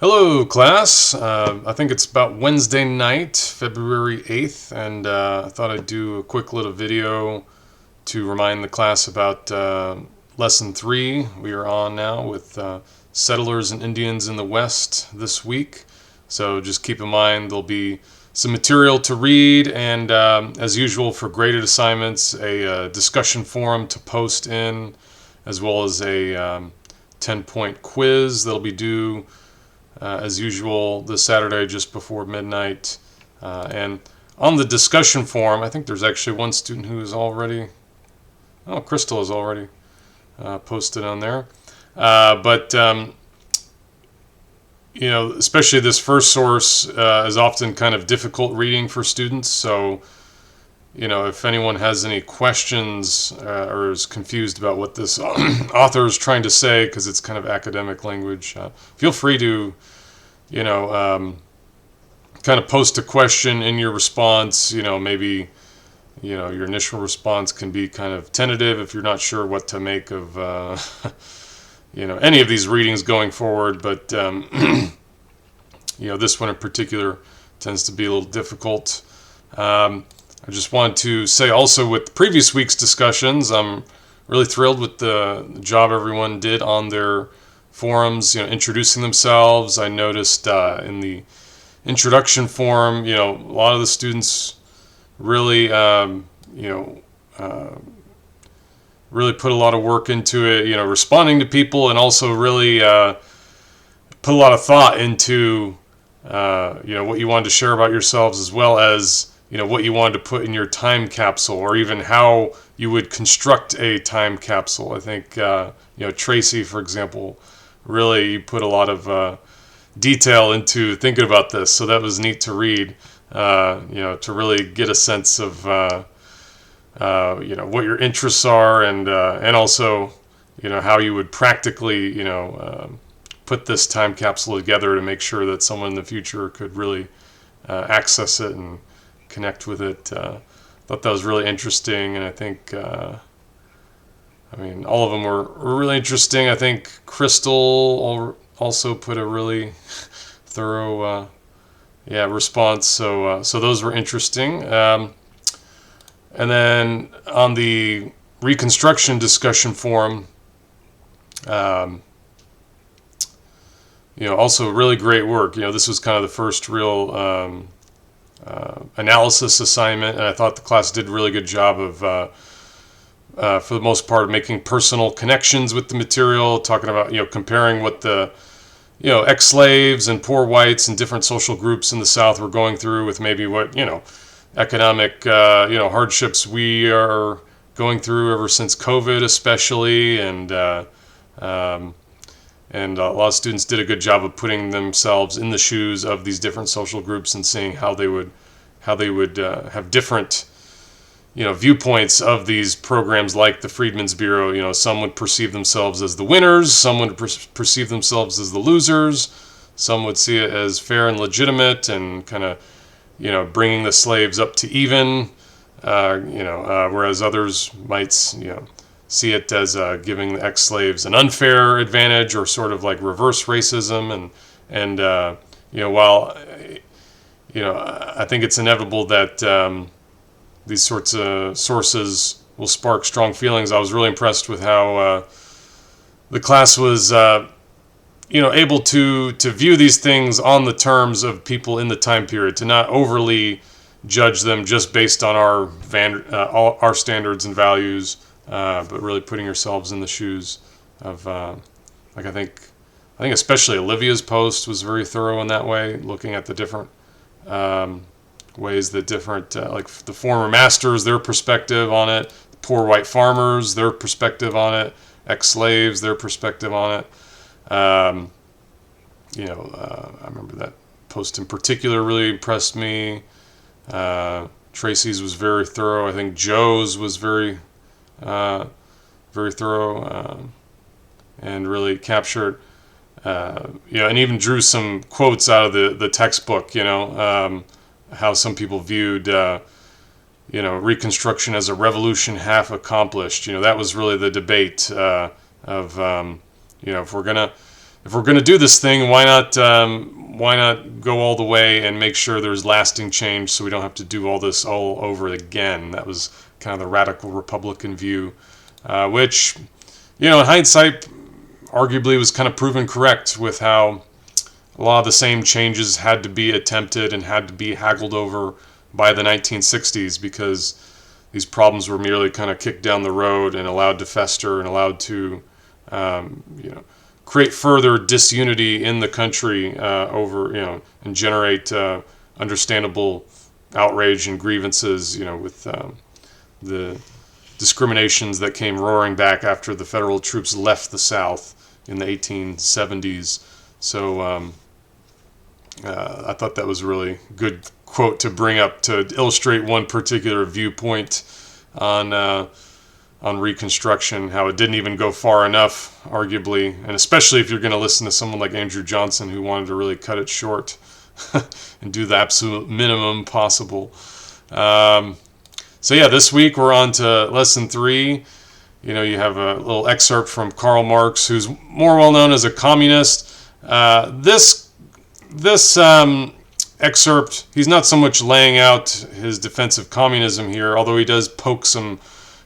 Hello, class. I think it's about Wednesday night, February 8th, and I thought I'd do a quick little video to remind the class about Lesson 3 we are on now with settlers and Indians in the West this week. So just keep in mind there'll be some material to read, and as usual for graded assignments, a discussion forum to post in, as well as a 10-point quiz that'll be due as usual this Saturday just before midnight. And on the discussion forum, I think there's actually one student who is already, Crystal is already posted on there. But especially this first source is often kind of difficult reading for students. So, if anyone has any questions or is confused about what this author is trying to say, because it's kind of academic language, feel free to, kind of post a question in your response. Maybe, your initial response can be kind of tentative if you're not sure what to make of, any of these readings going forward. But, this one in particular tends to be a little difficult. I just want to say also with previous week's discussions, I'm really thrilled with the job everyone did on their forums, introducing themselves. I noticed in the introduction forum, a lot of the students really, really put a lot of work into it, responding to people, and also really put a lot of thought into, what you wanted to share about yourselves, as well as what you wanted to put in your time capsule, or even how you would construct a time capsule. I think, Tracy, for example, really put a lot of detail into thinking about this. So that was neat to read, to really get a sense of, what your interests are, and also, how you would practically, put this time capsule together to make sure that someone in the future could really access it and connect with it. Thought that was really interesting, and I think, all of them were really interesting. I think Crystal also put a really thorough, response. So those were interesting. And then on the reconstruction discussion forum, also really great work. This was kind of the first real analysis assignment, and I thought the class did a really good job of, for the most part, making personal connections with the material, talking about, comparing what the, ex-slaves and poor whites and different social groups in the South were going through with maybe what, economic, hardships we are going through ever since COVID, especially, and a lot of students did a good job of putting themselves in the shoes of these different social groups and seeing how they would have different, viewpoints of these programs like the Freedmen's Bureau. Some would perceive themselves as the winners, some would perceive themselves as the losers, some would see it as fair and legitimate and kind of, bringing the slaves up to even, whereas others might, see it as giving the ex-slaves an unfair advantage, or sort of like reverse racism. And while I think it's inevitable that these sorts of sources will spark strong feelings, I was really impressed with how the class was able to view these things on the terms of people in the time period, to not overly judge them just based on our standards and values. But really putting yourselves in the shoes of, I think especially Olivia's post was very thorough in that way, looking at the different ways that different, like the former masters, their perspective on it, poor white farmers, their perspective on it, ex-slaves, their perspective on it. I remember that post in particular really impressed me. Tracy's was very thorough. I think Joe's was very thorough, and really captured, and even drew some quotes out of the textbook, how some people viewed, Reconstruction as a revolution half accomplished. That was really the debate of, if we're going to if we're going to do this thing, why not go all the way and make sure there's lasting change so we don't have to do all this all over again? That was kind of the radical Republican view, which, in hindsight, arguably was kind of proven correct with how a lot of the same changes had to be attempted and had to be haggled over by the 1960s, because these problems were merely kind of kicked down the road and allowed to fester and allowed to, create further disunity in the country and generate understandable outrage and grievances, with the discriminations that came roaring back after the federal troops left the South in the 1870s. So I thought that was a really good quote to bring up to illustrate one particular viewpoint on Reconstruction, how it didn't even go far enough, arguably, and especially if you're going to listen to someone like Andrew Johnson, who wanted to really cut it short and do the absolute minimum possible. So yeah, this week we're on to lesson 3. You have a little excerpt from Karl Marx, who's more well known as a communist. This excerpt, he's not so much laying out his defense of communism here, although he does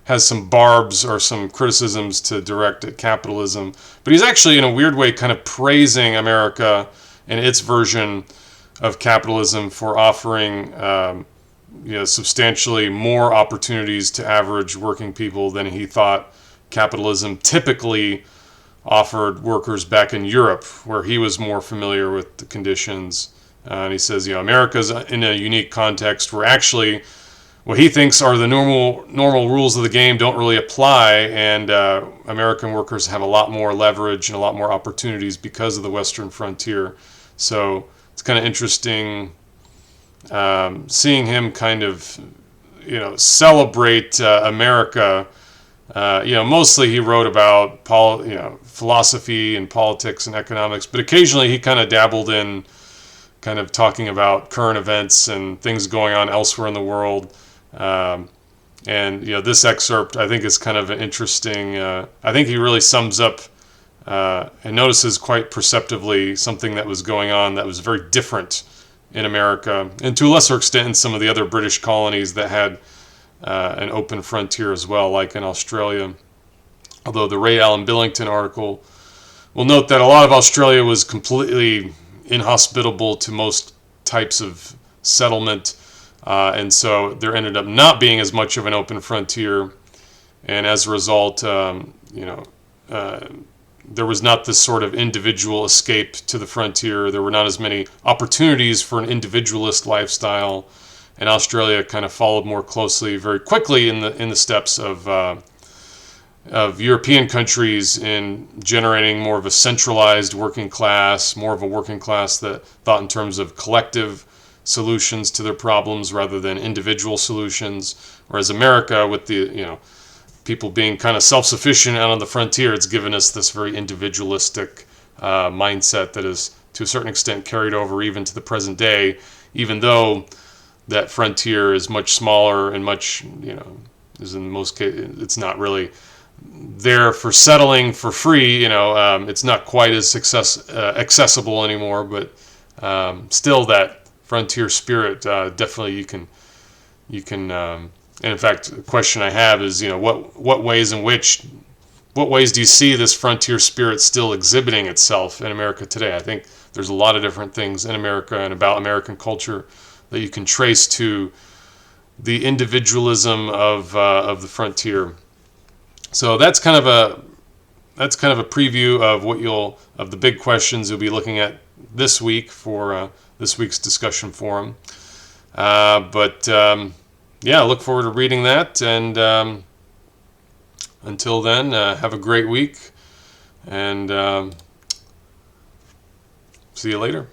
has some barbs or some criticisms to direct at capitalism. But he's actually, in a weird way, kind of praising America and its version of capitalism for offering substantially more opportunities to average working people than he thought capitalism typically offered workers back in Europe, where he was more familiar with the conditions. And he says, America's in a unique context where actually what he thinks are the normal rules of the game don't really apply, and American workers have a lot more leverage and a lot more opportunities because of the Western frontier. So it's kind of interesting seeing him kind of, celebrate America. Mostly he wrote about philosophy and politics and economics, but occasionally he kind of dabbled in kind of talking about current events and things going on elsewhere in the world. This excerpt, I think, is kind of an interesting. I think he really sums up and notices quite perceptively something that was going on that was very different in America, and to a lesser extent in some of the other British colonies that had an open frontier as well, like in Australia. Although the Ray Allen Billington article will note that a lot of Australia was completely inhospitable to most types of settlement, and so there ended up not being as much of an open frontier, and as a result, there was not this sort of individual escape to the frontier. There were not as many opportunities for an individualist lifestyle, and Australia kind of followed more closely, very quickly, in the steps of European countries in generating more of a centralized working class, more of a working class that thought in terms of collective solutions to their problems rather than individual solutions. Whereas America, with the people being kind of self-sufficient out on the frontier, it's given us this very individualistic mindset that is to a certain extent carried over even to the present day, even though that frontier is much smaller and much, is in most cases, it's not really there for settling for free. It's not quite as accessible anymore, but still that frontier spirit, definitely you can and in fact, the question I have is, what ways do you see this frontier spirit still exhibiting itself in America today? I think there's a lot of different things in America and about American culture that you can trace to the individualism of the frontier. So that's kind of a preview of the big questions you'll be looking at this week for this week's discussion forum. Yeah, I look forward to reading that, and until then, have a great week, and see you later.